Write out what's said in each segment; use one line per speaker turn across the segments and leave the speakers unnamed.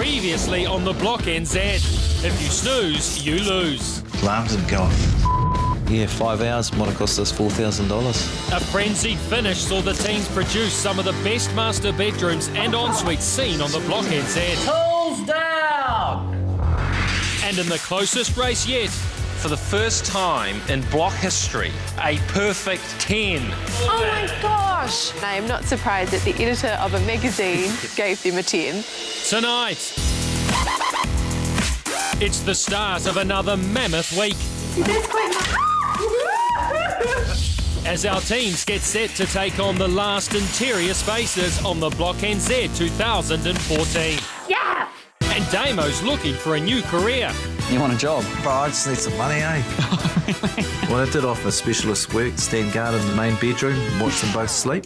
Previously on the Block NZ. If you snooze, you lose.
Alarm didn't go off.
Yeah, 5 hours might have cost us $4,000.
A frenzied finish saw the teams produce some of the best master bedrooms and ensuites seen on the Block NZ.
Tools down!
And in the closest race yet,
for the first time in block history, a perfect 10.
Oh my gosh! I am not surprised that the editor of a magazine gave them a 10.
Tonight, it's the start of another mammoth week.
That's quite
As our teams get set to take on the last interior spaces on the Block NZ 2014.
Yeah!
And Damo's looking for a new career.
You want a job?
Bro, I just need some money, eh? Well, I did offer specialist work, stand guard in the main bedroom, watch them both sleep.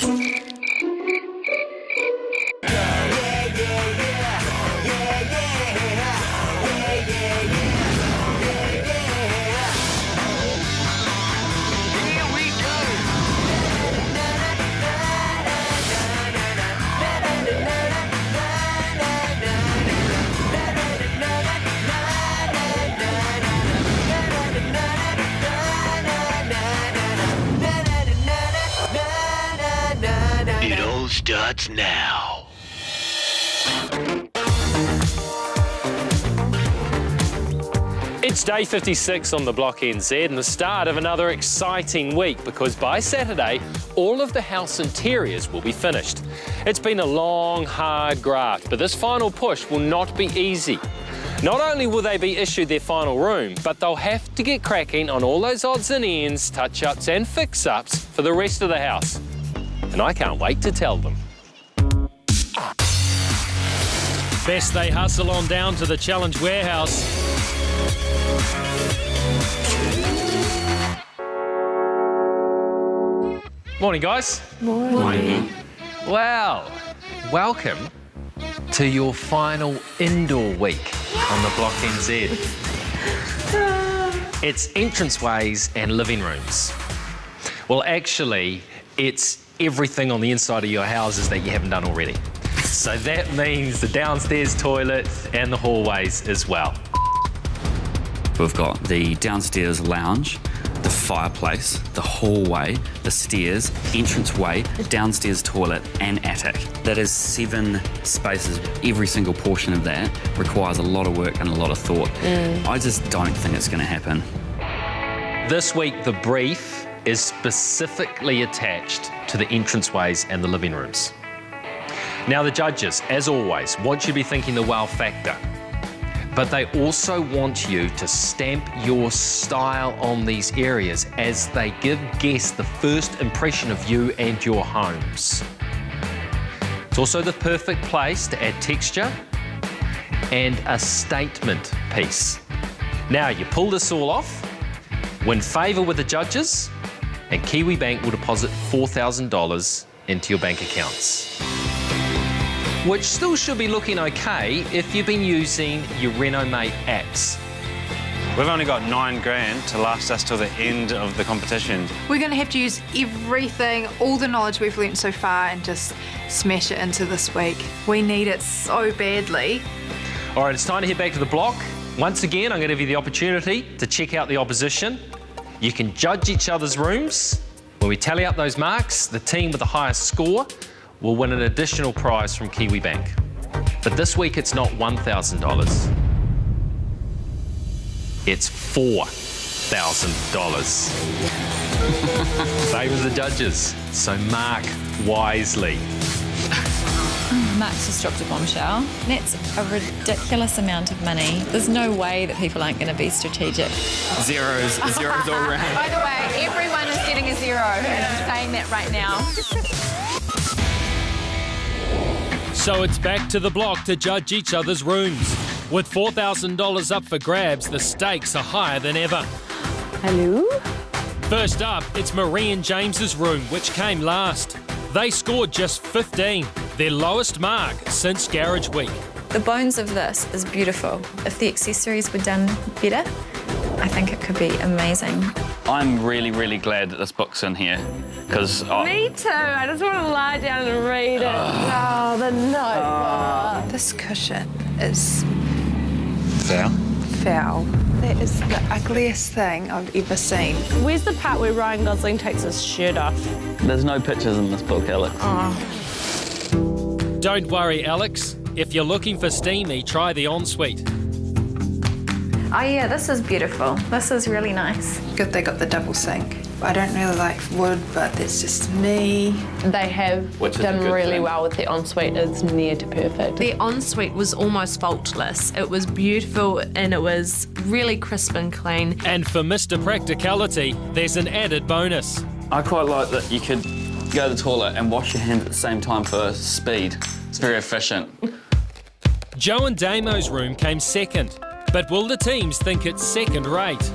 It all starts now.
It's day 56 on the Block NZ and the start of another exciting week because by Saturday, all of the house interiors will be finished. It's been a long, hard graft, but this final push will not be easy. Not only will they be issued their final room, but they'll have to get cracking on all those odds and ends, touch-ups and fix-ups for the rest of the house. And I can't wait to tell them.
Best they hustle on down to the Challenge Warehouse.
Morning, guys.
Morning.
Well, welcome to your final indoor week on the Block NZ. It's entranceways and living rooms. Well, actually, it's everything on the inside of your houses that you haven't done already. So that means the downstairs toilet and the hallways as well.
We've got the downstairs lounge, the fireplace, the hallway, the stairs, entranceway, downstairs toilet and attic. That is 7 spaces. Every single portion of that requires a lot of work and a lot of thought. I just don't think it's going to happen.
This week, the brief is specifically attached to the entranceways and the living rooms. Now, the judges, as always, want you to be thinking the wow factor, but they also want you to stamp your style on these areas as they give guests the first impression of you and your homes. It's also the perfect place to add texture and a statement piece. Now, you pull this all off, win favour with the judges, and Kiwibank will deposit $4,000 into your bank accounts. Which still should be looking okay if you've been using your Renomate apps.
We've only got $9,000 to last us till the end of the competition.
We're going to have to use everything, all the knowledge we've learnt so far and just smash it into this week. We need it so badly.
All right, it's time to head back to the block. Once again, I'm going to give you the opportunity to check out the opposition. You can judge each other's rooms. When we tally up those marks, the team with the highest score will win an additional prize from Kiwibank. But this week, it's not $1,000. It's $4,000. Favour the judges, so mark wisely.
Mark's just dropped a bombshell. That's a ridiculous amount of money. There's no way that people aren't going to be strategic.
Zeros all around.
By the way, everyone is getting a 0. I'm saying that right now.
So it's back to the block to judge each other's rooms. With $4,000 up for grabs, the stakes are higher than ever.
Hello?
First up, it's Marie and James's room, which came last. They scored just 15, their lowest mark since Garage Week.
The bones of this is beautiful. If the accessories were done better, I think it could be amazing.
I'm really, really glad that this book's in here because
Me too. I just want to lie down and read it. Oh, the notebook.
This cushion is foul. That is the ugliest thing I've ever seen.
Where's the part where Ryan Gosling takes his shirt off?
There's no pictures in this book, Alex.
Don't worry, Alex. If you're looking for steamy, try the ensuite.
Oh yeah, this is beautiful. This is really nice.
Good they got the double sink. I don't really like wood, but that's just me.
They have done really well with the ensuite. It's near to perfect.
The ensuite was almost faultless. It was beautiful and it was really crisp and clean.
And for Mr. Practicality, there's an added bonus.
I quite like that you could go to the toilet and wash your hands at the same time for speed. It's very efficient.
Joe and Damo's room came second, but will the teams think it's second rate?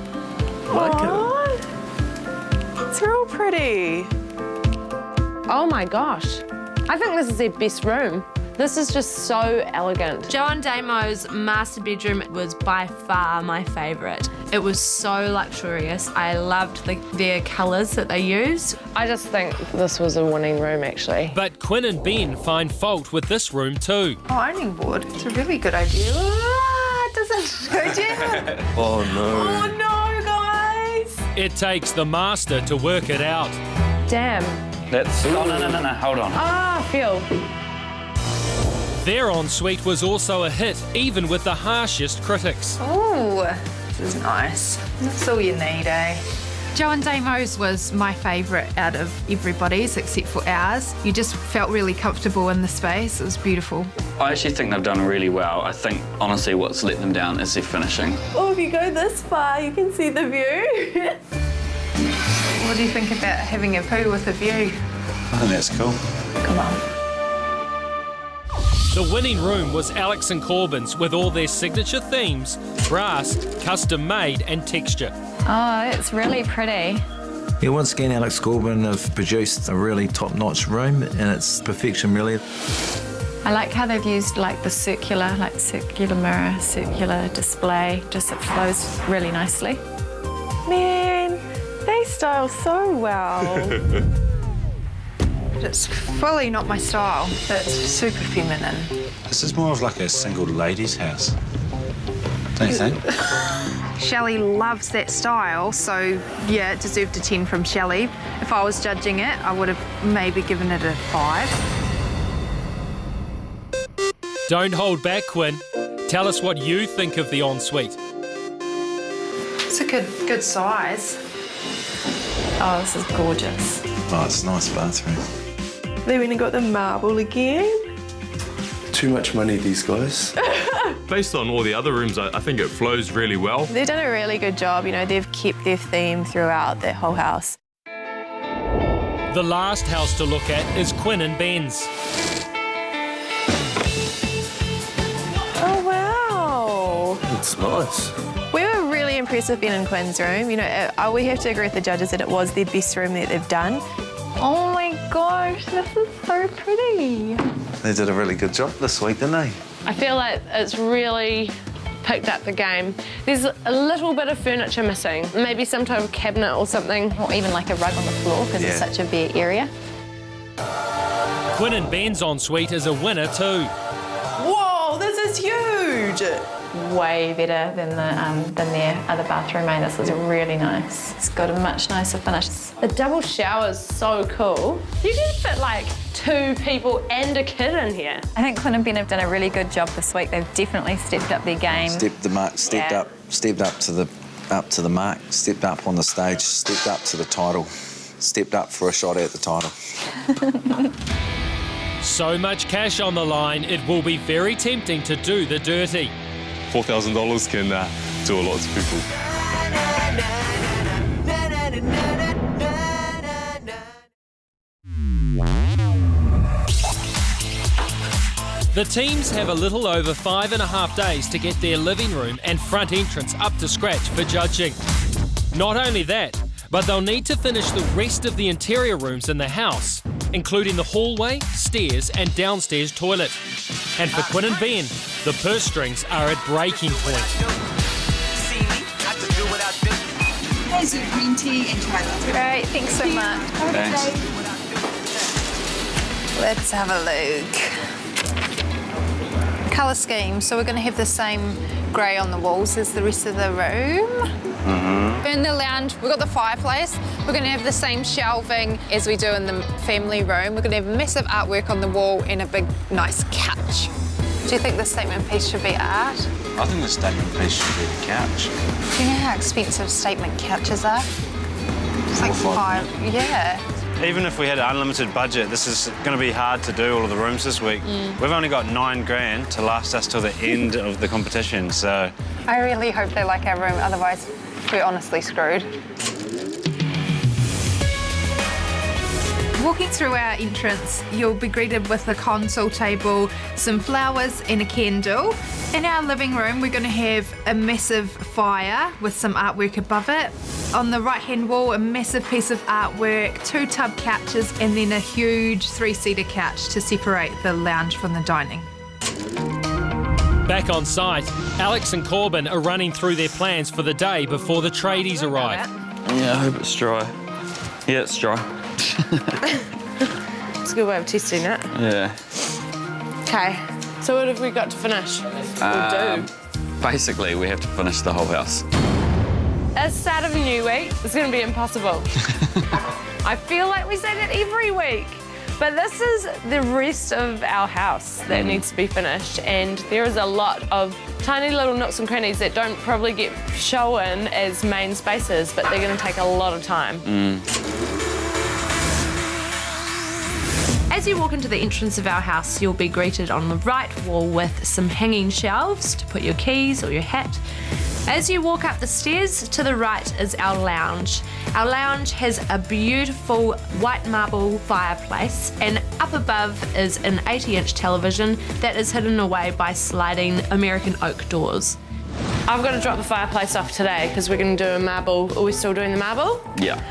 It's real pretty.
Oh my gosh. I think this is their best room. This is just so elegant.
Joe and Damo's master bedroom was by far my favourite. It was so luxurious. I loved their colours that they used.
I just think this was a winning room, actually.
But Quinn and Ben find fault with this room too.
Oh, ironing board. It's a really good idea. It doesn't hurt you.
Oh no.
Oh no, guys.
It takes the master to work it out.
Damn.
That's... Oh, no, hold on.
Ah, Phil.
Their ensuite was also a hit, even with the harshest critics.
Oh, this is nice. That's all you need, eh?
Joe and Damo's was my favourite out of everybody's except for ours. You just felt really comfortable in the space. It was beautiful.
I actually think they've done really well. I think, honestly, what's let them down is their finishing.
Oh, if you go this far, you can see the view.
What do you think about having a poo with a view?
I think that's cool.
Come on.
The winning room was Alex and Corbin's with all their signature themes, brass, custom made and texture.
Oh, it's really pretty.
Yeah, once again, Alex Corbin have produced a really top-notch room and it's perfection, really.
I like how they've used the circular mirror, circular display. Just it flows really nicely.
Man, they style so well.
It's fully not my style, but it's super feminine.
This is more of like a single ladies' house. Don't you think?
Shelley loves that style, so yeah, it deserved a 10 from Shelley. If I was judging it, I would have maybe given it a 5.
Don't hold back, Quinn. Tell us what you think of the ensuite.
It's a good size.
Oh, this is gorgeous.
Oh, it's a nice bathroom.
They went and got the marble again.
Too much money, these guys.
Based on all the other rooms, I think it flows really well.
They've done a really good job. You know, they've kept their theme throughout their whole house.
The last house to look at is Quinn and Ben's.
Oh, wow.
It's nice.
We were really impressed with Ben and Quinn's room. You know, we have to agree with the judges that it was their best room that they've done. Oh my gosh, this is so pretty.
They did a really good job this week, didn't they?
I feel like it's really picked up the game. There's a little bit of furniture missing. Maybe some type of cabinet or something.
Or even like a rug on the floor because it's such a bare area.
Quinn and Ben's ensuite is a winner too.
Whoa, this is huge.
Way better than their other bathroom, mate. This is really nice. It's got a much nicer finish.
The double shower is so cool. You can fit like 2 people and a kid in here.
I think Quinn and Ben have done a really good job this week. They've definitely stepped up their game.
Stepped up to the mark, stepped up on the stage, stepped up to the title, stepped up for a shot at the title.
So much cash on the line, it will be very tempting to do the dirty.
$4,000 can do a lot to people.
The teams have a little over 5.5 days to get their living room and front entrance up to scratch for judging. Not only that, but they'll need to finish the rest of the interior rooms in the house, including the hallway, stairs and downstairs toilet. And for Quinn and Ben, the purse strings are at breaking point.
Here's your green tea and try that.
Great, thanks so much.
Thanks.
Let's have a look.
colour scheme. So we're going to have the same grey on the walls as the rest of the room. In the lounge, we've got the fireplace. We're going to have the same shelving as we do in the family room. We're going to have massive artwork on the wall and a big, nice couch. Do you think the statement piece should be art?
I think the statement piece should be the couch.
Do you know how expensive statement couches are? It's like five, yeah.
Even if we had an unlimited budget, this is going to be hard to do all of the rooms this week. We've only got $9,000 to last us till the end of the competition, so...
I really hope they like our room, otherwise we're honestly screwed. Walking through our entrance, you'll be greeted with a console table, some flowers and a candle. In our living room, we're going to have a massive fire with some artwork above it. On the right-hand wall, a massive piece of artwork, 2 tub couches, and then a huge 3-seater couch to separate the lounge from the dining.
Back on site, Alex and Corbin are running through their plans for the day before the tradies arrive.
Yeah, I hope it's dry. Yeah, it's dry.
It's a good way of testing it.
Yeah.
Okay, so what have we got to finish?
Basically, we have to finish the whole house.
At the start of a new week, it's going to be impossible. I feel like we say that every week. But this is the rest of our house that needs to be finished, and there is a lot of tiny little nooks and crannies that don't probably get shown as main spaces, but they're going to take a lot of time. As you walk into the entrance of our house, you'll be greeted on the right wall with some hanging shelves to put your keys or your hat. As you walk up the stairs, to the right is our lounge. Our lounge has a beautiful white marble fireplace, and up above is an 80-inch television that is hidden away by sliding American oak doors. I've got to drop the fireplace off today because we're going to do a marble. Are we still doing the marble?
Yeah.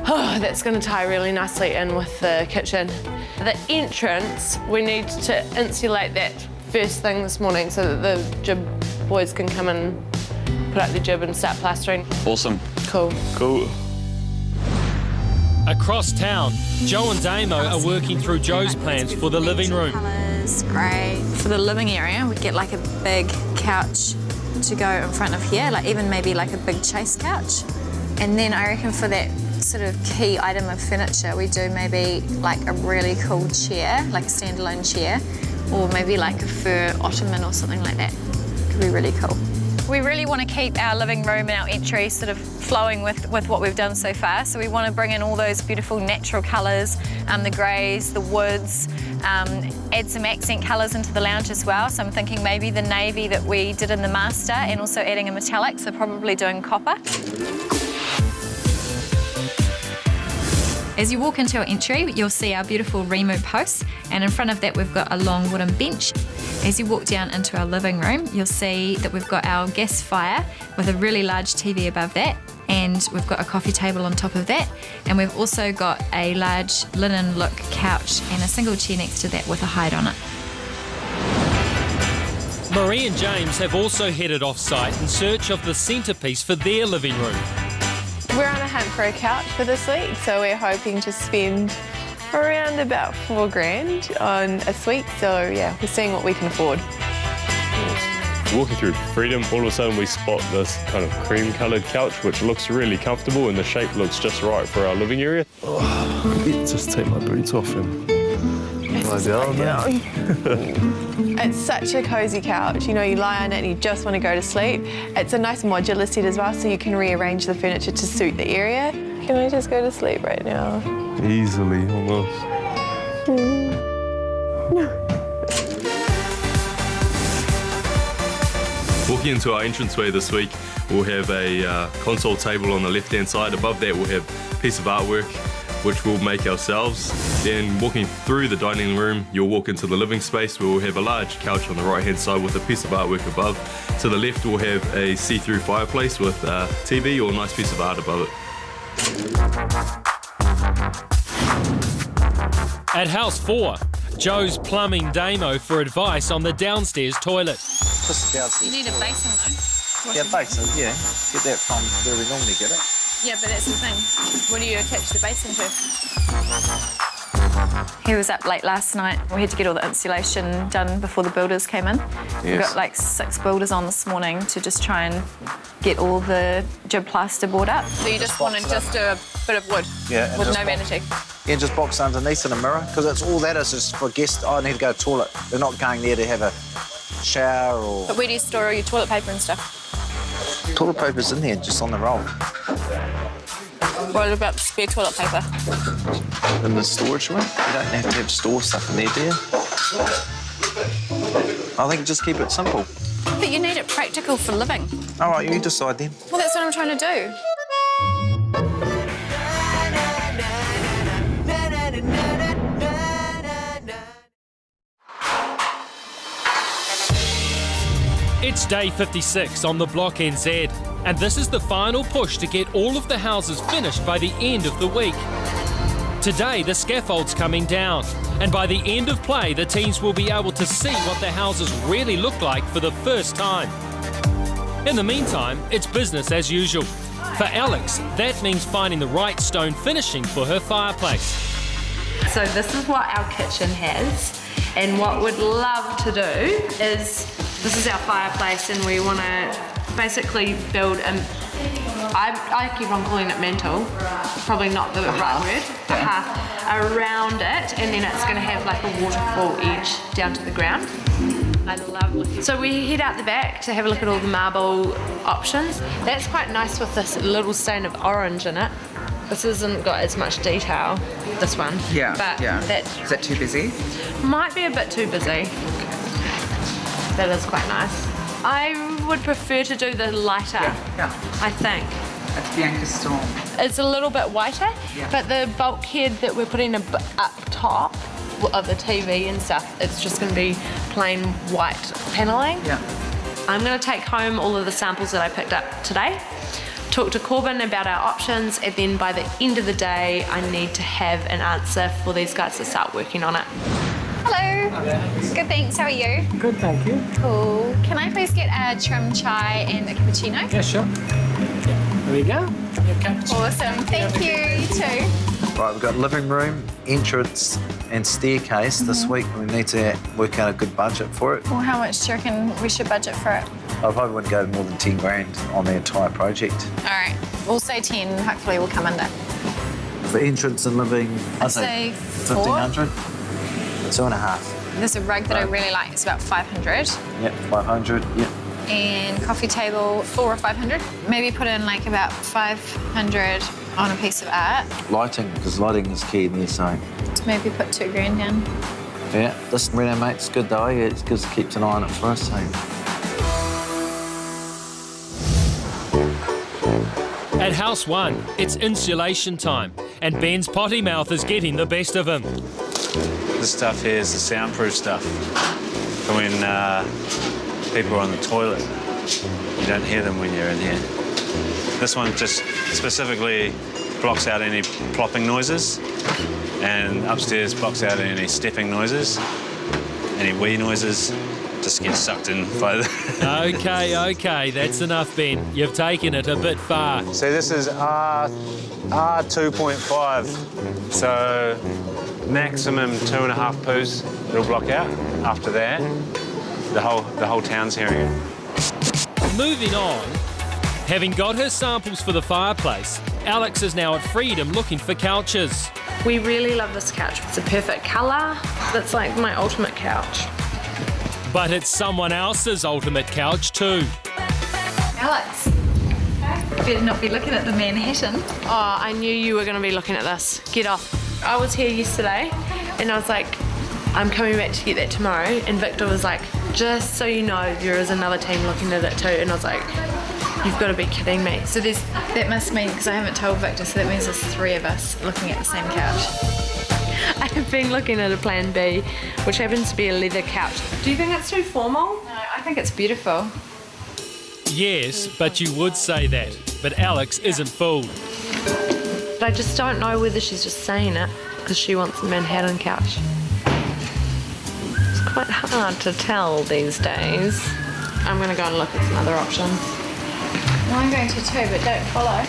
Oh, that's going to tie really nicely in with the kitchen. The entrance, we need to insulate that first thing this morning so that the jib boys can come and put up the jib and start plastering.
Awesome.
Cool.
Cool.
Across town, Joe and Damo are working through Joe's plans for the living room.
Colours, great. For the living area, we get like a big couch to go in front of here, like even maybe like a big chase couch. And then I reckon for that sort of key item of furniture, we do maybe like a really cool chair, like a standalone chair, or maybe like a fur ottoman or something like that. Could be really cool. We really want to keep our living room and our entry sort of flowing with what we've done so far. So we want to bring in all those beautiful natural colours, the greys, the woods, add some accent colours into the lounge as well. So I'm thinking maybe the navy that we did in the master and also adding a metallic, so probably doing copper. As you walk into our entry, you'll see our beautiful Rimu posts, and in front of that we've got a long wooden bench. As you walk down into our living room, you'll see that we've got our gas fire with a really large TV above that, and we've got a coffee table on top of that, and we've also got a large linen look couch and a single chair next to that with a hide on it.
Marie and James have also headed off-site in search of the centrepiece for their living room.
We're on a hunt for a couch for this week, so we're hoping to spend around about $4,000 on a suite. So yeah, we're seeing what we can afford.
Walking through Freedom, all of a sudden we spot this kind of cream-coloured couch, which looks really comfortable and the shape looks just right for our living area. Oh, I need to just take my boots off and lie down.
It's such a cosy couch. You know, you lie on it and you just want to go to sleep. It's a nice modular set as well, so you can rearrange the furniture to suit the area. Can I just go to sleep right now?
Easily, almost. Walking into our entranceway this week, we'll have a console table on the left-hand side. Above that, we'll have a piece of artwork, which we'll make ourselves. Then walking through the dining room, you'll walk into the living space where we'll have a large couch on the right-hand side with a piece of artwork above. To the left, we'll have a see-through fireplace with a TV or a nice piece of art above it.
At House 4, Joe's plumbing Damo for advice on the downstairs toilet.
You need a basin though.
Yeah, basin, yeah. Get that from where we normally get it.
Yeah, but that's the thing. What do you attach the basin to? He was up late last night. We had to get all the insulation done before the builders came in. We've got like 6 builders on this morning to just try and get all the jib plaster board up.
So you just want to just do a bit of wood with no vanity?
Yeah, just box underneath in a mirror, because it's all that is for guests. I need to go to the toilet. They're not going there to have a shower or...
But where do you store all your toilet paper and stuff?
Toilet paper's in there, just on the roll.
What about spare toilet paper?
In the storage room? You don't have to have store stuff in there, do you? I think just keep it simple.
But you need it practical for living.
All right, you decide then.
Well, that's what I'm trying to do.
It's day 56 on the Block NZ, and this is the final push to get all of the houses finished by the end of the week. Today, the scaffold's coming down, and by the end of play, the teams will be able to see what the houses really look like for the first time. In the meantime, it's business as usual. For Alex, that means finding the right stone finishing for her fireplace.
So this is what our kitchen has, and what we'd love to do is, this is our fireplace, and we want to basically build I keep on calling it mantle, probably not the right word, a half around it, and then it's going to have like a waterfall edge down to the ground. I love looking. So we head out the back to have a look at all the marble options. That's quite nice with this little stain of orange in it. This hasn't got as much detail, this one.
Yeah,
but
yeah.
Is
that too busy?
Might be a bit too busy. That is quite nice. I would prefer to do the lighter, I think.
That's Bianca Storm.
It's a little bit whiter, but the bulkhead that we're putting up top of the TV and stuff, it's just going to be plain white panelling.
Yeah.
I'm going to take home all of the samples that I picked up today, talk to Corbin about our options, and then by the end of the day, I need to have an answer for these guys to start working on it.
Hello. Good, thanks. How are you?
Good, thank you.
Cool. Can I please get a trim chai and a cappuccino?
Yeah, sure. There we go. Your cappuccino.
Awesome. Thank you. You too.
Right, we've got living room, entrance and staircase. This week we need to work out a good budget for it.
Well, how much do you reckon we should budget for it?
I probably wouldn't go more than 10 grand on the entire project.
All right. We'll say 10. Hopefully we'll come under.
For entrance and living,
I'd say
1,500. 2.5.
There's a rug that I really like. It's about 500.
Yep, 500. Yep.
And coffee table, 400 or 500. Maybe put in like about 500 on a piece of art.
Lighting, because lighting is key in there, so.
Maybe put 2 grand down.
Yeah, this Reno, mate, it's good though. Yeah, it's good to keep an eye on it for us, so.
At House 1, it's insulation time, and Ben's potty mouth is getting the best of him.
This stuff here is the soundproof stuff. For when people are on the toilet, you don't hear them when you're in here. This one just specifically blocks out any plopping noises, and upstairs blocks out any stepping noises, any wee noises. Just get sucked in by the...
Okay, that's enough, Ben. You've taken it a bit far.
So this is R2.5, so maximum 2.5 poos it'll block out. After that, the whole town's hearing it.
Moving on, having got her samples for the fireplace, Alex is now at Freedom looking for couches.
We really love this couch. It's a perfect colour. That's like my ultimate couch.
But it's someone else's ultimate couch too.
Alex, you better not be looking at the Manhattan.
Oh, I knew you were going to be looking at this. Get off. I was here yesterday and I was like, I'm coming back to get that tomorrow. And Victor was like, just so you know, there is another team looking at it too. And I was like, you've got to be kidding me.
So that must mean, because I haven't told Victor, so that means there's 3 of us looking at the same couch.
I have been looking at a plan B, which happens to be a leather couch. Do you think it's too formal?
No, I think it's beautiful.
Yes, but you would say that. But Alex isn't fooled.
But I just don't know whether she's just saying it because she wants a Manhattan couch. It's quite hard to tell these days. I'm going to go and look at some other options.
Well, I'm going to too, but don't follow.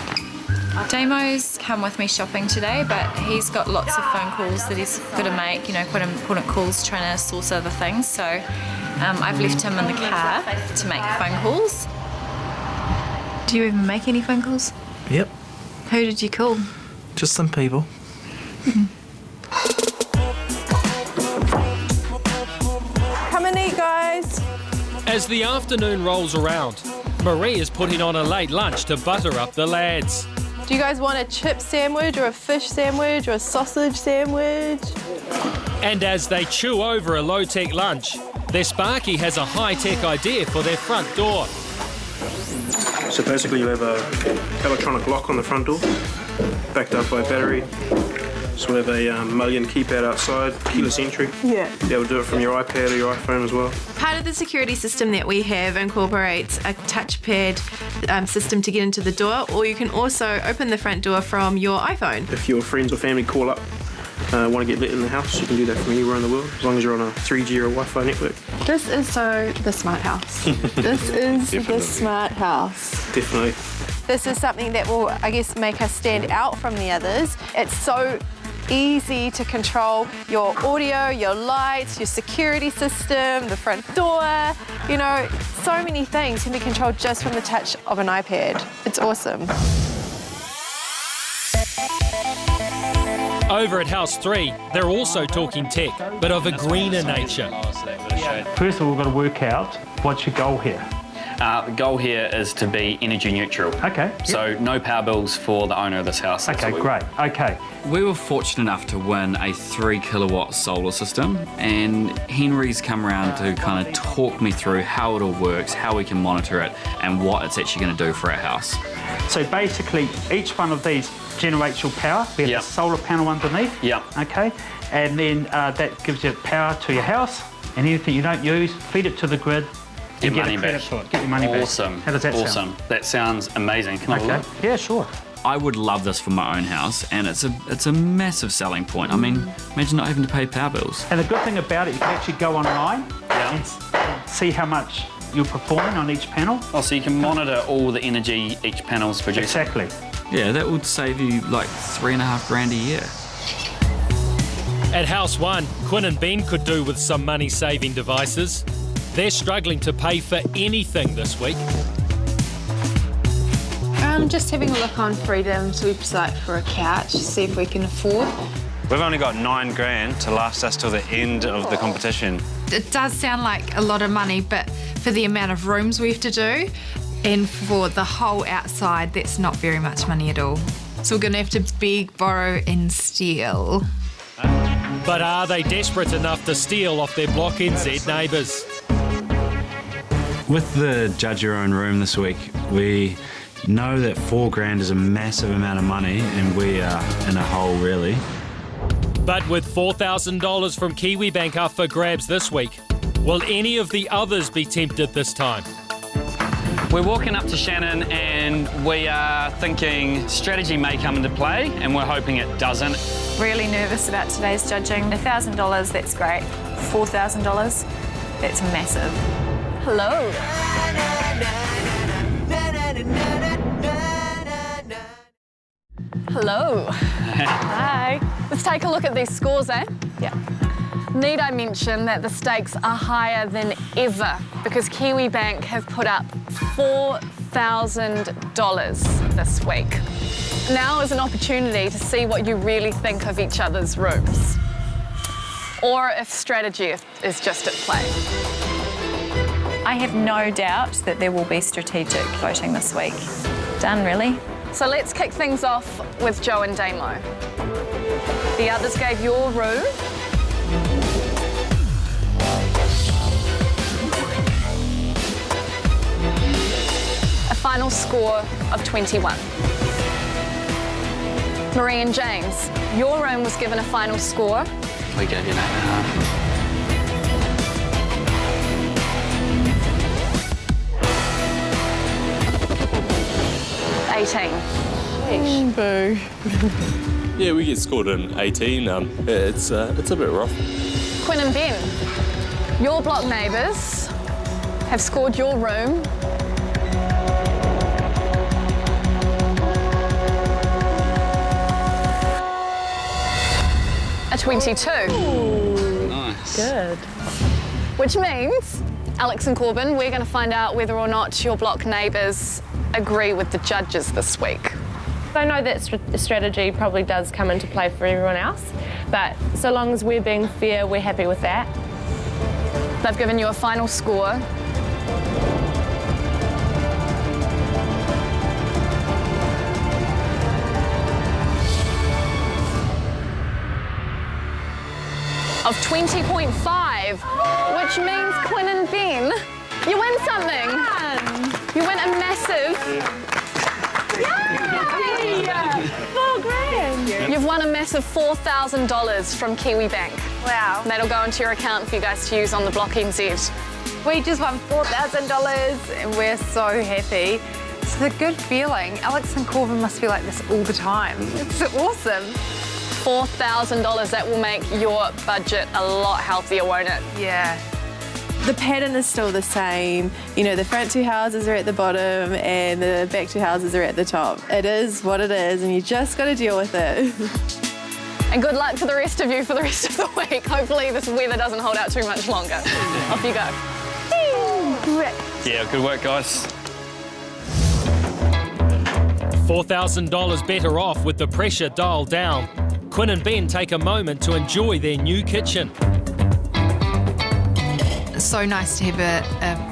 Damo's come with me shopping today, but he's got lots of phone calls that he's got to make, you know, quite important calls trying to source other things. So I've left him in the car to make phone calls. Do you even make any phone calls?
Yep.
Who did you call?
Just some people.
Come and eat, guys.
As the afternoon rolls around, Marie is putting on a late lunch to butter up the lads.
Do you guys want a chip sandwich or a fish sandwich or a sausage sandwich?
And as they chew over a low-tech lunch, their Sparky has a high-tech idea for their front door.
So basically you have a electronic lock on the front door, backed up by battery. So we have a mullion keypad outside, keyless entry.
Yeah.
Be able to do it from your iPad or your iPhone as well.
Part of the security system that we have incorporates a touchpad system to get into the door, or you can also open the front door from your iPhone.
If your friends or family call up, want to get lit in the house, you can do that from anywhere in the world, as long as you're on a 3G or Wi-Fi network.
This is so the smart house. This is the smart house.
Definitely.
This is something that will, I guess, make us stand out from the others. It's so easy to control your audio, your lights, your security system, the front door. You know, so many things can be controlled just from the touch of an iPad. It's awesome.
Over at House 3, they're also talking tech, but of a greener nature.
First of all, we've got to work out what's your goal here.
The goal here is to be energy neutral.
Okay.
So no power bills for the owner of this house.
Okay, great. Okay.
We were fortunate enough to win a 3 kilowatt solar system, and Henry's come around to kind of talk me through how it all works, how we can monitor it, and what it's actually going to do for our house.
So basically, each one of these generates your power. We have a solar panel underneath.
Yeah.
Okay. And then that gives you power to your house, and anything you don't use, feed it to the grid.
Get money
back. Get your money
awesome.
back. How does that sound?
Awesome. That sounds amazing. Can I have a look?
Yeah, sure.
I would love this for my own house, and it's a massive selling point. I mean, imagine not having to pay power bills.
And the good thing about it, you can actually go online and see how much you're performing on each panel.
Oh, so you can monitor all the energy each panel's producing.
Exactly.
Yeah, that would save you like $3,500 a year.
At House 1, Quinn and Ben could do with some money-saving devices. They're struggling to pay for anything this week.
Just having a look on Freedom's website for a couch, see if we can afford.
We've only got $9,000 to last us till the end of the competition.
It does sound like a lot of money, but for the amount of rooms we have to do and for the whole outside, that's not very much money at all. So we're going to have to beg, borrow and steal.
But are they desperate enough to steal off their Block NZ neighbours?
With the Judge Your Own Room this week, we know that $4,000 is a massive amount of money, and we are in a hole, really.
But with $4,000 from Kiwibank up for grabs this week, will any of the others be tempted this time?
We're walking up to Shannon and we are thinking strategy may come into play, and we're hoping it doesn't.
Really nervous about today's judging. $1,000, that's great. $4,000, that's massive. Hello.
Hello. Hi. Let's take a look at these scores, eh? Yeah. Need I mention that the stakes are higher than ever because Kiwibank have put up $4,000 this week. Now is an opportunity to see what you really think of each other's rooms, or if strategy is just at play.
I have no doubt that there will be strategic voting this week. Done, really?
So let's kick things off with Joe and Damo. The others gave your room a final score of 21. Marie and James, your room was given a final score.
We gave you an 8.5.
18.
Boo. Yeah, we get scored an 18. It's a bit rough.
Quinn and Ben, your block neighbours have scored your room a 22.
Nice.
Good.
Which means, Alex and Corbin, we're going to find out whether or not your block neighbours agree with the judges this week.
I know that strategy probably does come into play for everyone else, but so long as we're being fair, we're happy with that.
They've given you a final score. Of 20.5, which means Quinn and Ben, you win something. You win a massive... $4,000. You've won a massive $4,000 from Kiwi Bank.
Wow.
That'll go into your account for you guys to use on the Block NZ.
We just won $4,000 and we're so happy. It's a good feeling. Alex and Corbin must be like this all the time. It's awesome.
$4,000, that will make your budget a lot healthier, won't it?
Yeah.
The pattern is still the same. You know, the front two houses are at the bottom and the back two houses are at the top. It is what it is and you just got to deal with it.
And good luck to the rest of you for the rest of the week. Hopefully this weather doesn't hold out too much longer. Off you go.
Yeah, good work, guys.
$4,000 better off with the pressure dialed down. Quinn and Ben take a moment to enjoy their new kitchen.
It's so nice to have a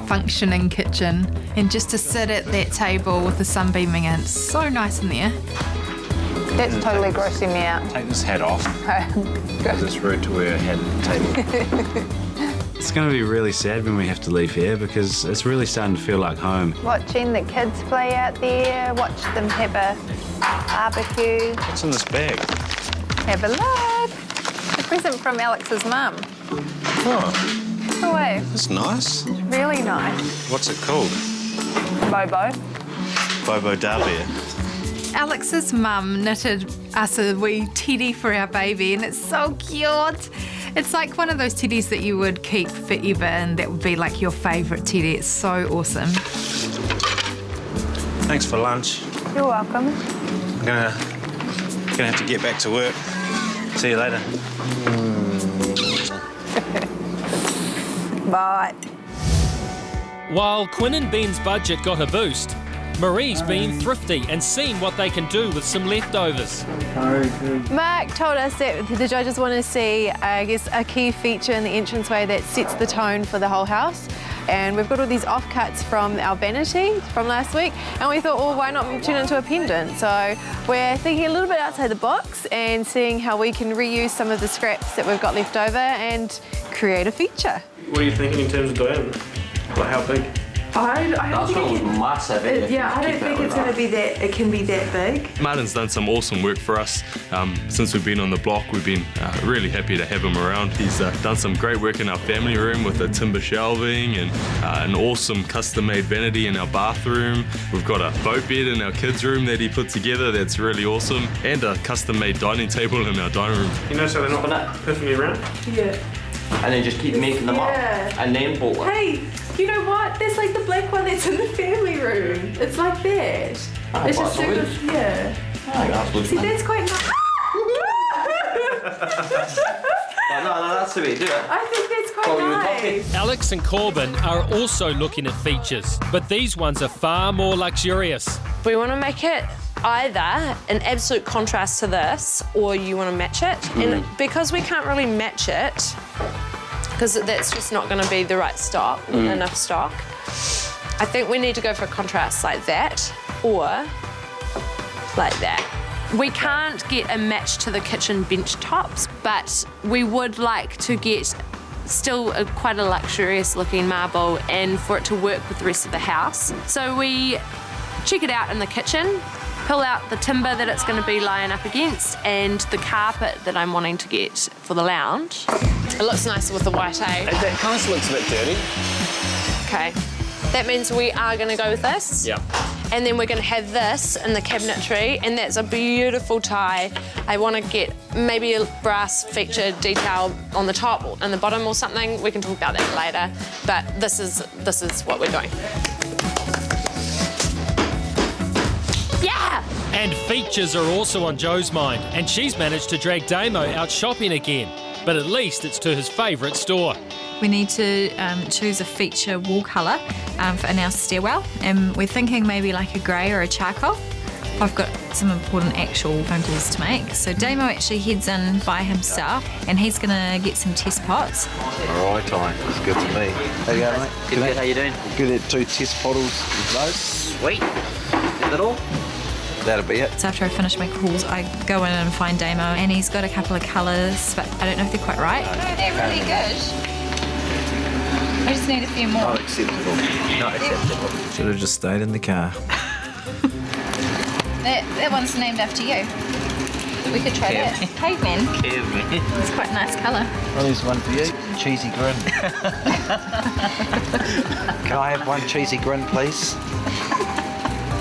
functioning kitchen and just to sit at that table with the sun beaming in. It's so nice in there. That's totally grossing me out.
Take this hat off. Because it's rude to wear a hat at the table.
It's going to be really sad when we have to leave here because it's really starting to feel like home.
Watching the kids play out there, watch them have a barbecue.
What's in this bag?
Have a look. A present from Alex's mum.
Oh,
No way.
that's nice.
It's really nice.
What's it called?
Bobo.
Bobo Darbeer.
Alex's mum knitted us a wee teddy for our baby and it's so cute. It's like one of those teddies that you would keep forever and that would be like your favourite teddy. It's so awesome.
Thanks for lunch.
You're welcome.
I'm gonna have to get back to work. See you later.
Bye.
While Quinn and Ben's budget got a boost, Marie's been thrifty and seen what they can do with some leftovers.
Mark told us that the judges want to see, I guess, a key feature in the entranceway that sets the tone for the whole house. And we've got all these offcuts from our vanity from last week, and we thought, well, why not turn it into a pendant? So we're thinking a little bit outside the box and seeing how we can reuse some of the scraps that we've got left over and create a feature.
What are you thinking in terms of diameter? Like how big?
I don't think it can,
massive.
yeah, I don't think it's going to be that. It can be that big.
Martin's done some awesome work for us. Since we've been on the block, we've been really happy to have him around. He's done some great work in our family room with the timber shelving and an awesome custom-made vanity in our bathroom. We've got a boat bed in our kids' room that he put together that's really awesome, and a custom-made dining table in our dining room.
You know, so they're not perfectly round?
Yeah.
And then just keep making them up and then bolt it.
Hey, you know what? There's like the black one that's in the family room. It's like that. It's just super, yeah. See, that's quite nice.
No, that's the way to do it.
I think that's quite nice.
Alex and Corbin are also looking at features, but these ones are far more luxurious.
We want to make it either an absolute contrast to this or you want to match it. And because we can't really match it, because that's just not going to be the right stock, enough stock, I think we need to go for a contrast like that or like that. We can't get a match to the kitchen bench tops, but we would like to get still quite a luxurious looking marble and for it to work with the rest of the house. So we check it out in the kitchen, pull out the timber that it's going to be lying up against and the carpet that I'm wanting to get for the lounge. It looks nicer with the white, eh?
That kind of looks a bit dirty.
Okay. That means we are going to go with this.
Yeah.
And then we're going to have this in the cabinetry, and that's a beautiful tie. I want to get maybe a brass feature detail on the top and the bottom or something. We can talk about that later, but this is what we're doing. Yeah!
And features are also on Joe's mind, and she's managed to drag Damo out shopping again. But at least it's to his favourite store.
We need to choose a feature wall colour in our stairwell, and we're thinking maybe like a grey or a charcoal. I've got some important actual phone calls to make. So Damo actually heads in by himself, and he's going to get some test pots.
All right, Ty. It's good to me. How you going, mate?
Good, mate. How you doing?
Good at 2 test bottles of those.
Sweet. Is that all?
That'll be it.
So after I finish my calls, I go in and find Damo, and he's got a couple of colours, but I don't know if they're quite right.
No, they're really good. I just need a few more.
Not acceptable. Not acceptable. Should have just stayed in the car.
That one's named after you. We could try that. Caveman.
Caveman.
It's quite a nice colour.
Well, here's one for you. Cheesy grin. Can I have one cheesy grin, please?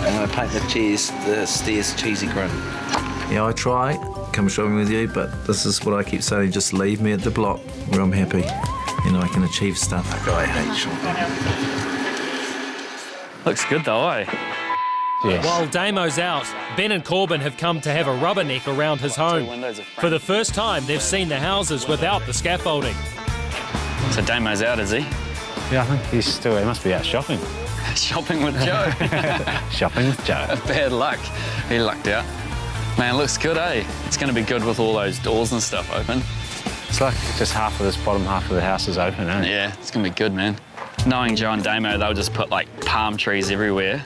I'm going to paint the stairs cheesy grin. Yeah, I try, come shopping with you, but this is what I keep saying, just leave me at the block where I'm happy and I can achieve stuff. I hate shopping.
Looks good though, eh?
Yes. While Damo's out, Ben and Corbin have come to have a rubberneck around his home. For the first time, they've seen the houses without the scaffolding.
So Damo's out, is he?
Yeah, I think he must be out shopping.
Shopping with Joe.
Shopping with Joe.
Bad luck. He lucked out. Man, it looks good, eh? It's going to be good with all those doors and stuff open.
It's like just half of this bottom half of the house is open, isn't it?
Yeah, it's going to be good, man. Knowing Joe and Damo, they'll just put like palm trees everywhere.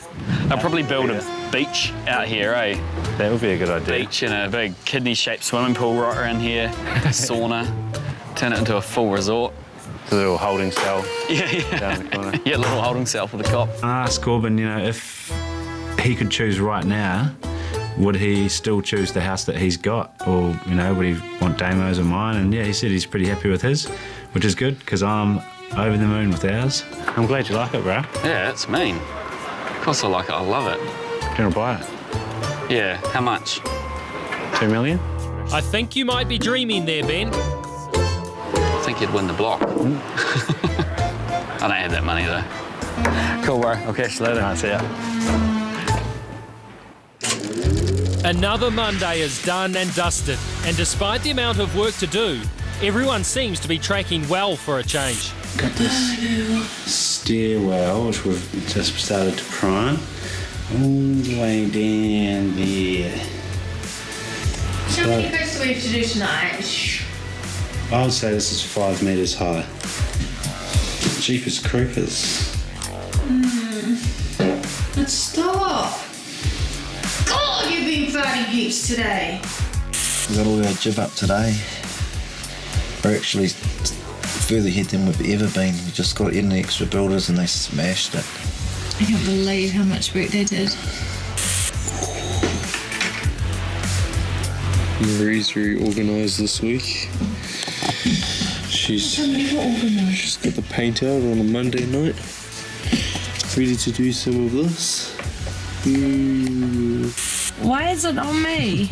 They'll probably build a beach out here, eh?
That would be a good idea.
Beach and a big kidney-shaped swimming pool right around here, sauna, turn it into a full resort.
A little holding cell.
Yeah.
Down the corner.
Yeah, little holding cell for the cop.
I asked Corbin, if he could choose right now, would he still choose the house that he's got? Or, would he want Damo's or mine? And yeah, he said he's pretty happy with his, which is good, because I'm over the moon with ours. I'm glad you like it, bro.
Yeah, it's mean. Of course I like it, I love it.
Do you want to buy it?
Yeah, how much?
2 million?
I think you might be dreaming there, Ben.
I think you'd win the block. I don't have that money, though. Cool, bro. I'll catch you later.
All right, see ya.
Another Monday is done and dusted, and despite the amount of work to do, everyone seems to be tracking well for a change.
Got this stairwell, which we've just started to prime, all the way down there.
How many goes do we have to do tonight?
I would say this is 5 metres high. Jeepers creepers.
Let's stop. God, you've been farting heaps today.
We got all our jib up today. We're actually further ahead than we've ever been. We just got in the extra builders and they smashed it.
I can't believe how much work they did.
Marie's very organised this week. She's got the paint out on a Monday night. Ready to do some of this.
Why is it on me?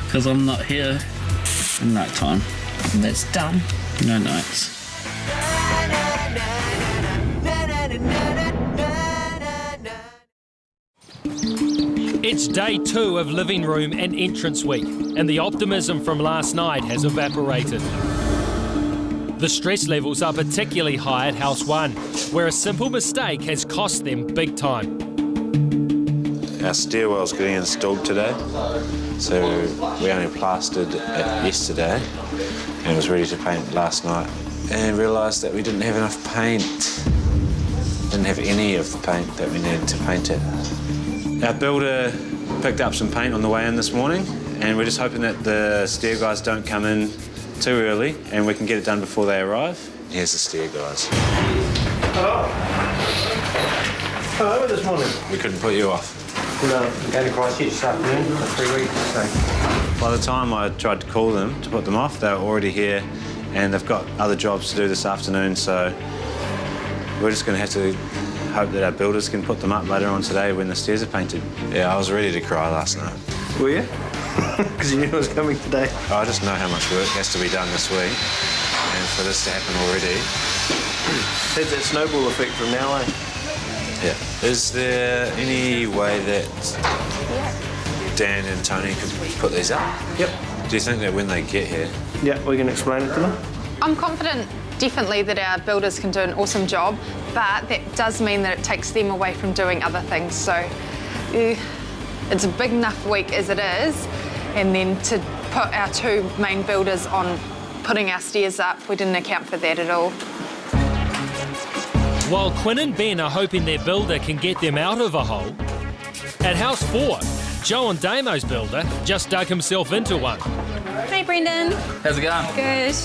Because I'm not here at night time.
That's dumb.
No nights.
It's day 2 of living room and entrance week, and the optimism from last night has evaporated. The stress levels are particularly high at House 1, where a simple mistake has cost them big time.
Our stairwell's getting installed today, so we only plastered it yesterday and was ready to paint last night, and realised that we didn't have enough paint. Didn't have any of the paint that we needed to paint it. Our builder picked up some paint on the way in this morning, and we're just hoping that the stair guys don't come in too early and we can get it done before they arrive. Here's the stair guys.
Hello. Hello this morning.
We couldn't put you off.
Going to Christchurch this afternoon for 3 weeks. So.
By the time I tried to call them to put them off, they were already here and they've got other jobs to do this afternoon, so we're just going to have to hope that our builders can put them up later on today when the stairs are painted. Yeah, I was ready to cry last night.
Were you? Because you knew it was coming today.
I just know how much work has to be done this week, and for this to happen already.
It's that snowball effect from now, eh?
Yeah. Is there any way that Dan and Tony could put these up?
Yep.
Do you think that when they get here?
Yeah, we can explain it to them.
I'm confident definitely that our builders can do an awesome job, but that does mean that it takes them away from doing other things. So it's a big enough week as it is, and then to put our 2 main builders on putting our stairs up, we didn't account for that at all.
While Quinn and Ben are hoping their builder can get them out of a hole, at House 4, Joe and Damo's builder just dug himself into one.
Hey, Brendan.
How's it going?
Good.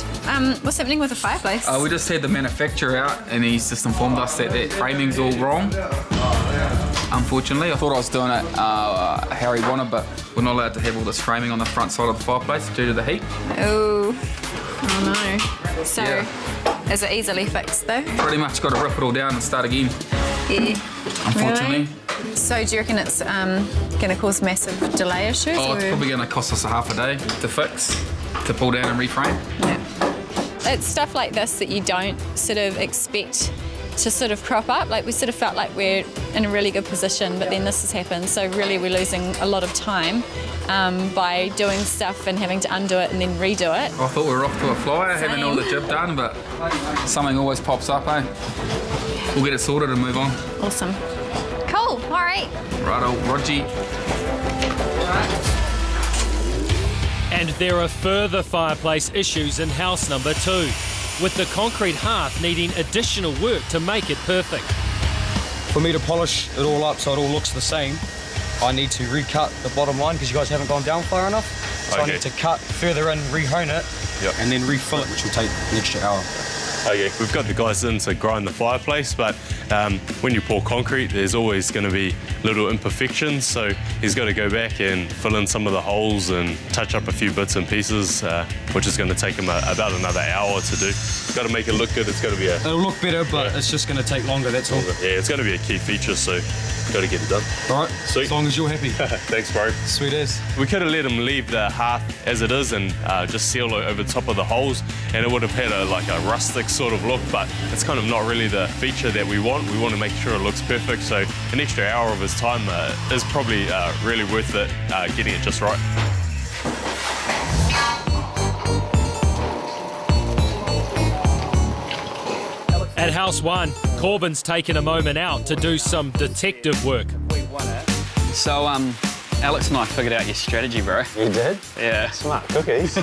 What's happening with the fireplace?
We just had the manufacturer out and he's just informed us that that framing's all wrong. Unfortunately, I thought I was doing it how he wanted, but we're not allowed to have all this framing on the front side of the fireplace due to the heat.
Oh no. So, is it easily fixed though?
Pretty much got to rip it all down and start again.
Yeah.
Unfortunately.
Really? So do you reckon it's going to cause massive delay issues?
It's probably going to cost us a half a day to fix, to pull down and reframe.
Yeah. It's stuff like this that you don't sort of expect to sort of crop up. Like we sort of felt like we're in a really good position, but then this has happened. So really we're losing a lot of time by doing stuff and having to undo it and then redo it.
I thought we were off to a flyer, having all the jib done, but something always pops up, eh? We'll get it sorted and move on.
Awesome. Cool, all right.
Righto, Rogie.
And there are further fireplace issues in house number 2, with the concrete hearth needing additional work to make it perfect.
For me to polish it all up so it all looks the same, I need to recut the bottom line because you guys haven't gone down far enough. So I need to cut further in, re-hone it, and then refill it, which will take an extra hour.
Okay, we've got the guys in to grind the fireplace, but when you pour concrete, there's always going to be little imperfections, so he's got to go back and fill in some of the holes and touch up a few bits and pieces, which is going to take him about another hour to do. Got to make it look good. It's got to be
It'll look better, but it's just going to take longer, that's all.
Yeah, it's going to be a key feature, so got to get it done.
All right,
sweet.
As long as you're happy.
Thanks, bro.
Sweet as.
We could have let him leave the hearth as it is and just seal it over top of the holes, and it would have had a rustic sort of look, but it's kind of not really the feature that we want. We want to make sure it looks perfect, so an extra hour of his time is probably really worth it, getting it just right.
At House 1, Corbin's taken a moment out to do some detective work.
So, Alex and I figured out your strategy, bro.
You did?
Yeah.
Smart cookies.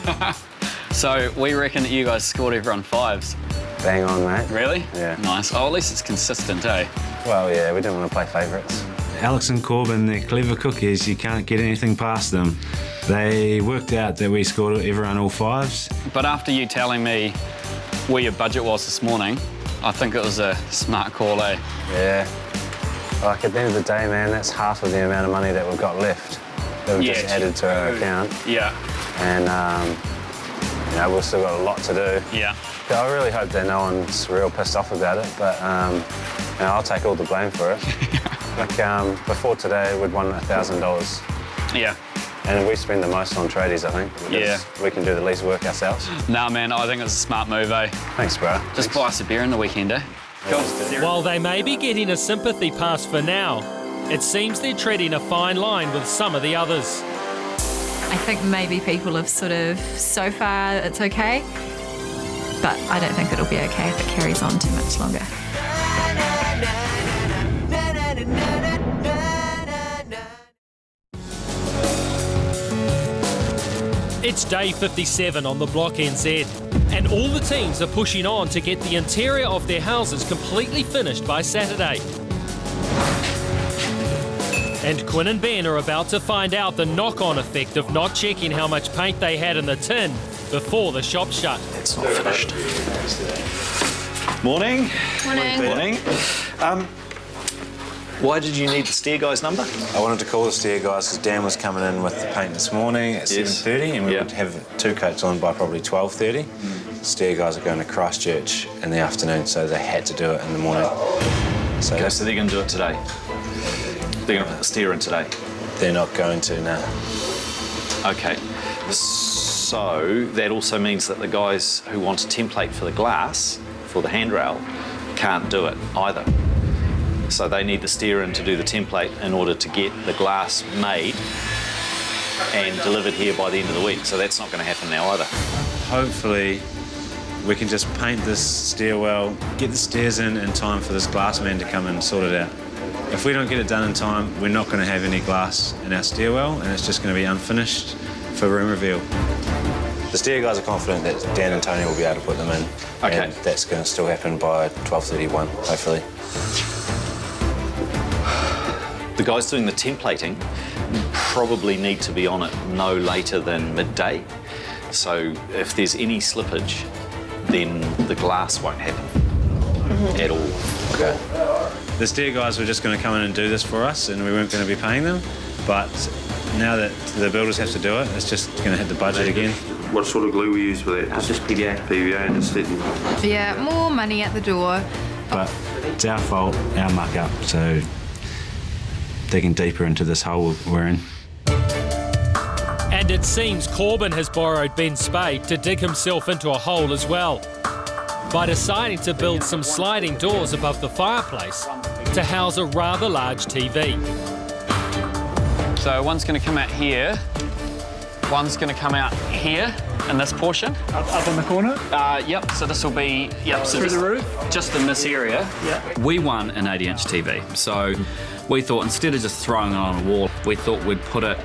So, we reckon that you guys scored everyone 5s.
Bang on, mate.
Really?
Yeah.
Nice. Oh, at least it's consistent, eh?
Well, yeah, we didn't want to play favourites.
Alex and Corbin, they're clever cookies. You can't get anything past them. They worked out that we scored everyone all 5s.
But after you telling me where your budget was this morning, I think it was a smart call, eh?
Yeah. Like, at the end of the day, man, that's half of the amount of money that we've got left that we've just added to our account.
Yeah.
And, we've still got a lot to do.
Yeah.
So I really hope that no one's real pissed off about it, but I'll take all the blame for it. Before today, we'd won $1,000.
Yeah.
And we spend the most on tradies, I think.
Yeah.
We can do the least work ourselves.
Nah, man, I think it's a smart move, eh?
Thanks, bro.
Just buy us a beer in the weekend, eh? Cool.
While they may be getting a sympathy pass for now, it seems they're treading a fine line with some of the others.
I think maybe people have so far it's okay, but I don't think it'll be okay if it carries on too much longer.
It's day 57 on the Block NZ, and all the teams are pushing on to get the interior of their houses completely finished by Saturday. And Quinn and Ben are about to find out the knock-on effect of not checking how much paint they had in the tin before the shop shut.
It's not finished.
Morning.
Morning.
Morning. Why did you need the stair guy's number?
I wanted to call the stair guys because Dan was coming in with the paint this morning at 7:30 and we would have 2 coats on by probably 12:30. Stair guys are going to Christchurch in the afternoon, so they had to do it in the morning.
So they're going to do it today? They're going to put the stair in today?
They're not going to, no.
OK. So that also means that the guys who want a template for the glass, for the handrail, can't do it either. So they need the steer in to do the template in order to get the glass made and delivered here by the end of the week. So that's not going to happen now either.
Hopefully we can just paint this stairwell, get the stairs in time for this glass man to come and sort it out. If we don't get it done in time, we're not going to have any glass in our stairwell, and it's just going to be unfinished for room reveal.
The stair guys are confident that Dan and Tony will be able to put them in.
Okay.
And that's going to still happen by 12:31, hopefully.
The guys doing the templating probably need to be on it no later than midday. So if there's any slippage, then the glass won't happen at all.
Okay.
The stair guys were just going to come in and do this for us, and we weren't going to be paying them. But now that the builders have to do it, it's just going to hit the budget again.
What sort of glue we use for that? Just PVA. PVA and just letting...
Yeah, more money at the door.
But it's our fault, our muck up, so digging deeper into this hole we're in.
And it seems Corbin has borrowed Ben's spade to dig himself into a hole as well, by deciding to build some sliding doors above the fireplace to house a rather large TV.
So one's going to come out here, one's going to come out here in this portion.
Up on the corner?
Yep, so this will be... Yep, so
through the roof?
Just in this area.
Yeah.
We won an 80-inch TV, so we thought instead of just throwing it on a wall, we thought we'd put it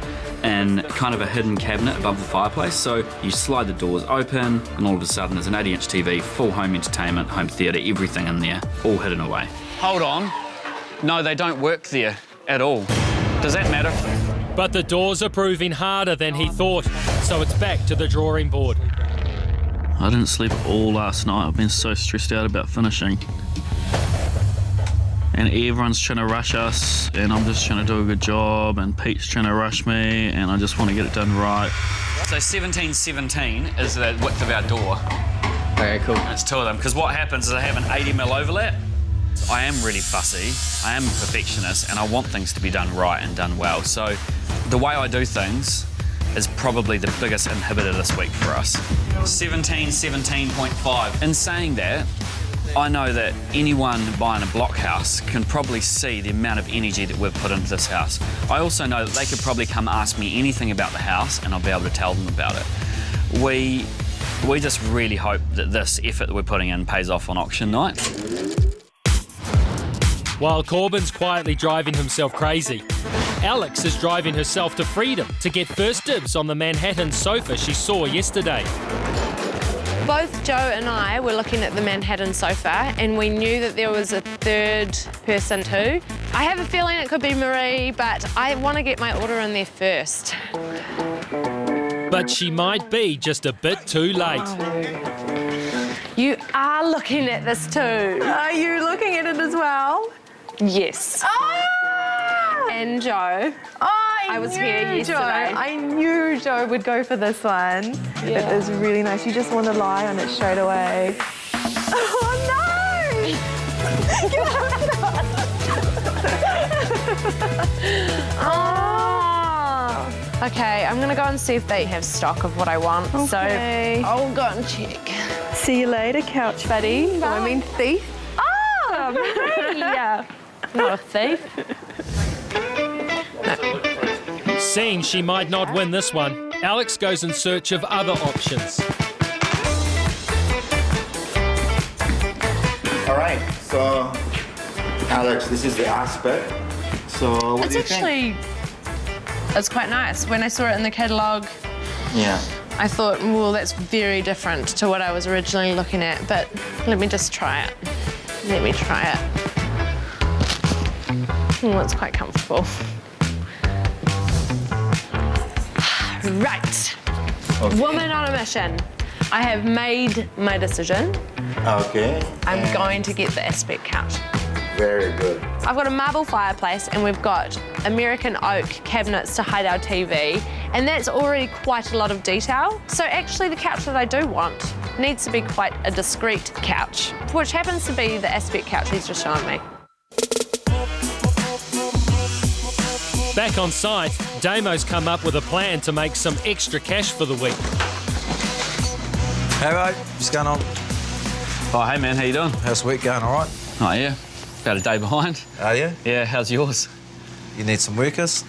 in kind of a hidden cabinet above the fireplace. So you slide the doors open and all of a sudden there's an 80-inch TV, full home entertainment, home theatre, everything in there, all hidden away. Hold on. No, they don't work there at all. Does that matter?
But the doors are proving harder than he thought, so it's back to the drawing board.
I didn't sleep all last night. I've been so stressed out about finishing. And everyone's trying to rush us, and I'm just trying to do a good job, and Pete's trying to rush me, and I just want to get it done right. So 1717 is the width of our door.
Okay, cool.
And it's two of them, because what happens is I have an 80mm overlap. I am really fussy, I am a perfectionist, and I want things to be done right and done well. So the way I do things is probably the biggest inhibitor this week for us. 1717.5. In saying that, I know that anyone buying a block house can probably see the amount of energy that we've put into this house. I also know that they could probably come ask me anything about the house and I'll be able to tell them about it. We just really hope that this effort that we're putting in pays off on auction night.
While Corbin's quietly driving himself crazy, Alex is driving herself to freedom to get first dibs on the Manhattan sofa she saw yesterday.
Both Joe and I were looking at the Manhattan sofa and we knew that there was a third person too. I have a feeling it could be Marie, but I want to get my order in there first.
But she might be just a bit too late.
You are looking at this too.
Are you looking at it as well?
Yes.
Ah!
And Joe. I was here yesterday.
I knew Joe would go for this one.
Yeah.
It is really nice. You just want to lie on it straight away. Oh no!
Oh. Okay, I'm gonna go and see if they have stock of what I want.
Okay.
So I'll go and check.
See you later, couch buddy.
Bye.
I mean thief.
Oh, Marie! Not a thief.
Seeing she might not win this one, Alex goes in search of other options.
All right, so Alex, this is the aspect. So what do you think?
It's quite nice. When I saw it in the catalogue,
Yeah.
I thought, well, that's very different to what I was originally looking at, but let me just try it. Let me try it. Oh, it's quite comfortable. Right.
Okay.
Woman on a mission. I have made my decision.
Okay.
I'm going to get the Aspect couch.
Very good.
I've got a marble fireplace and we've got American oak cabinets to hide our TV, and that's already quite a lot of detail. So actually the couch that I do want needs to be quite a discreet couch, which happens to be the Aspect couch he's just shown me.
Back on site, Damo's come up with a plan to make some extra cash for the week.
Hey mate, what's going on?
Oh, hey man, how you doing?
How's the week going, all right?
Oh yeah. About a day behind.
Are you?
Yeah, how's yours?
You need some workers?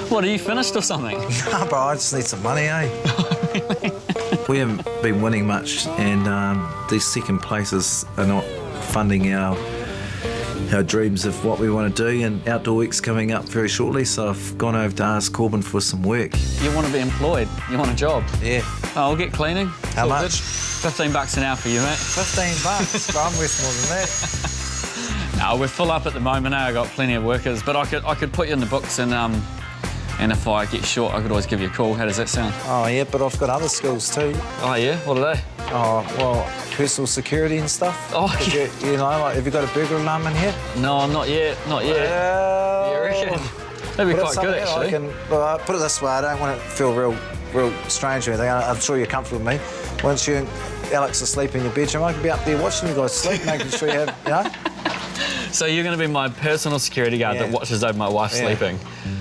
What, are you finished or something?
No, bro, I just need some money, eh? We haven't been winning much, and these second places are not funding our dreams of what we want to do, and Outdoor Week's coming up very shortly, so I've gone over to ask Corbin for some work.
You want to be employed? You want a job?
Yeah.
Oh, I'll get cleaning.
How much?
$15 an hour for you, mate.
$15? Bro, I'm worth more than that.
No, we're full up at the moment, eh? I've got plenty of workers, but I could put you in the books, and if I get short, I could always give you a call. How does that sound?
Oh, yeah, but I've got other skills too.
Oh, yeah? What are they?
Oh, well, personal security and stuff.
Oh, yeah.
You know, like, have you got a burglar alarm in here?
No, not yet, not yet. You reckon? That'd be quite good, actually.
Put it this way, I don't want it to feel real strange or anything. I'm sure you're comfortable with me. Once you and Alex are asleep in your bedroom, I can be up there watching you guys sleep, making sure you have, you know?
So you're going to be my personal security guard that watches over my wife sleeping?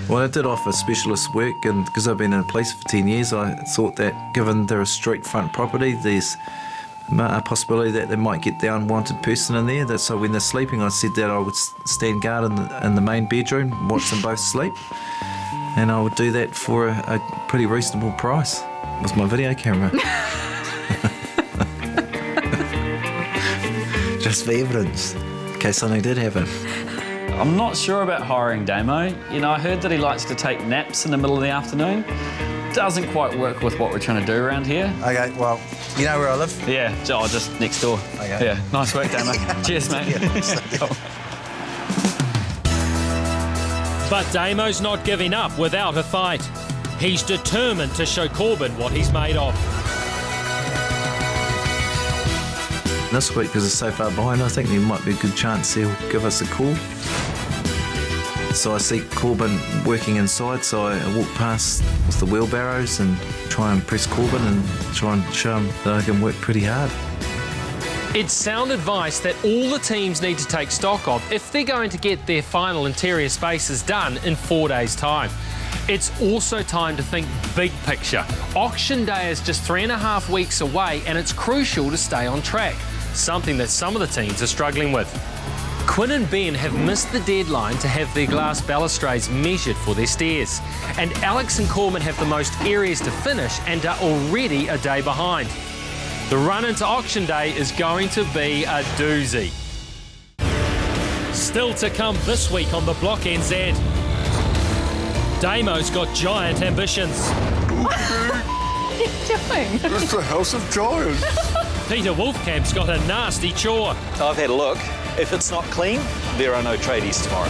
Well, I did offer specialist work, and because I've been in the police for 10 years, I thought that given they're a street front property, there's a possibility that they might get the unwanted person in there. So when they're sleeping, I said that I would stand guard in the main bedroom, watch them both sleep, and I would do that for a pretty reasonable price with my video camera. Just for evidence, in case something did happen.
I'm not sure about hiring Damo. You know, I heard that he likes to take naps in the middle of the afternoon. Doesn't quite work with what we're trying to do around here.
Okay, well, you know where I live?
Yeah, just next door.
Okay.
Yeah, nice work, Damo. Cheers, mate.
But Damo's not giving up without a fight. He's determined to show Corbin what he's made of.
This week, because it's so far behind, I think there might be a good chance he'll give us a call. So I see Corbin working inside, so I walk past with the wheelbarrows and try and press Corbin and try and show him that I can work pretty hard.
It's sound advice that all the teams need to take stock of if they're going to get their final interior spaces done in 4 days' time. It's also time to think big picture. Auction day is just 3.5 weeks away, and it's crucial to stay on track, something that some of the teams are struggling with. Quinn and Ben have missed the deadline to have their glass balustrades measured for their stairs, and Alex and Corbin have the most areas to finish and are already a day behind. The run into auction day is going to be a doozy. Still to come this week on the Block NZ. Damo's got giant ambitions.
What are you doing?
It's the House of Giants.
Peter Wolfcamp's got a nasty chore.
I've had a look. If it's not clean, there are no tradies tomorrow.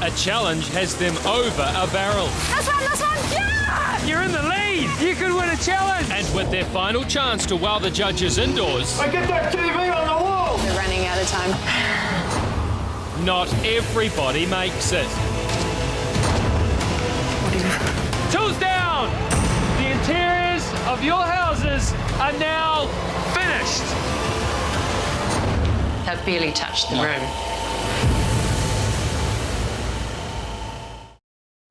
A challenge has them over a barrel.
This one, yeah!
You're in the lead. You could win a challenge. And with their final chance to wow the judges indoors.
Hey, get that TV on the wall!
We're running out of time.
Not everybody makes it. Tools down! The interiors of your houses are now finished.
They've barely touched the room.